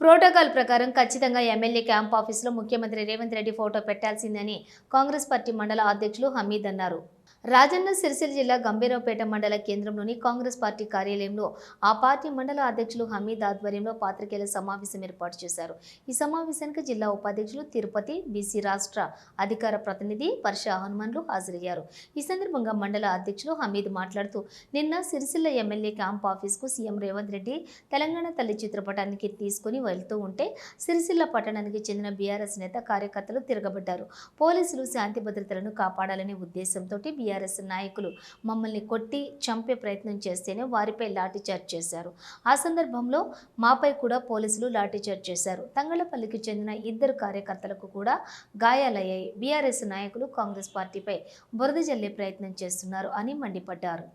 Protocol ప్రకారం ఖచ్చితంగా MLA camp ఆఫీసులో ముఖ్యమంత్రి రేవంత్ రెడ్డి ఫోటో పెట్టాల్సిందని కాంగ్రెస్ పార్టీ మండల అధ్యక్షులు హమీద్ అన్నారు. రాజన్న సిరిసిల్ల జిల్లా గంభీరావుపేట మండల కేంద్రంలోని కాంగ్రెస్ పార్టీ కార్యాలయంలో ఆ పార్టీ మండల అధ్యక్షులు హమీద్ ఆధ్వర్యంలో పాత్రికేయుల సమావేశం ఏర్పాటు చేశారు. ఈ సమావేశానికి జిల్లా ఉపాధ్యక్షులు తిరుపతి, బీసీ రాష్ట్ర అధికార ప్రతినిధి వర్ష హనుమన్లు హాజరయ్యారు. ఈ సందర్భంగా మండల అధ్యక్షులు హమీద్ మాట్లాడుతూ, నిన్న సిరిసిల్ల ఎమ్మెల్యే క్యాంప్ ఆఫీస్కు సీఎం రేవంత్ రెడ్డి తెలంగాణ తల్లి చిత్రపటానికి తీసుకుని వెళ్తూ ఉంటే సిరిసిల్ల పట్టణానికి చెందిన బీఆర్ఎస్ నేత కార్యకర్తలు తిరగబడ్డారు. పోలీసులు శాంతి భద్రతలను కాపాడాలనే ఉద్దేశంతో బీఆర్ఎస్ నాయకులు మమ్మల్ని కొట్టి చంపే ప్రయత్నం చేస్తేనే వారిపై లాఠీచార్జ్ చేశారు. ఆ సందర్భంలో మాపై కూడా పోలీసులు లాఠీచార్జ్ చేశారు. తంగళ్లపల్లికి చెందిన 2 కార్యకర్తలకు కూడా గాయాలయ్యాయి. బీఆర్ఎస్ నాయకులు కాంగ్రెస్ పార్టీపై బురద జల్లే ప్రయత్నం చేస్తున్నారు అని మండిపడ్డారు.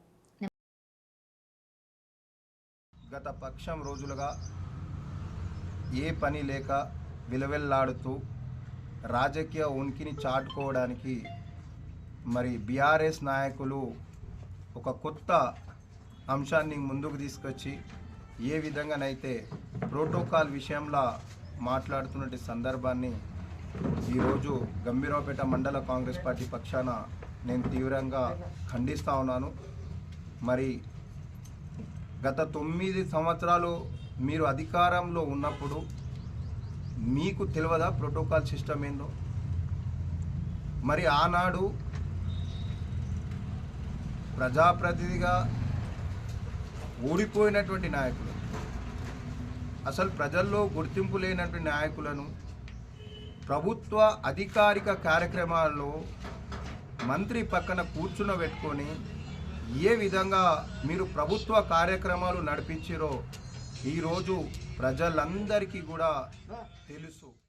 గత పక్షం రోజులుగా ఏ పని లేక విలవెల్లాడుతూ రాజకీయ ఉనికిని చాటుకోవడానికి మరి బీఆర్ఎస్ నాయకులు ఒక కొత్త అంశాన్ని ముందుకు తీసుకొచ్చి ఏ విధంగానైతే ప్రోటోకాల్ విషయంలో మాట్లాడుతున్న సందర్భాన్ని ఈరోజు గంభీరావుపేట మండల కాంగ్రెస్ పార్టీ పక్షాన నేను తీవ్రంగా ఖండిస్తూ ఉన్నాను. మరి గత 9 సంవత్సరాలు మీరు అధికారంలో ఉన్నప్పుడు మీకు తెలియదా ప్రోటోకాల్ సిస్టమ్ ఏందో? మరి ఆనాడు ప్రజాప్రతినిధిగా ఓడిపోయినటువంటి నాయకులు, అసలు ప్రజల్లో గుర్తింపు లేనటువంటి నాయకులను ప్రభుత్వ అధికారిక కార్యక్రమాల్లో మంత్రి పక్కన కూర్చునబెట్టుకొని ఏ విధంగా మీరు ప్రభుత్వ కార్యక్రమాలు నడిపించారో ఈరోజు ప్రజలందరికీ కూడా తెలుసు.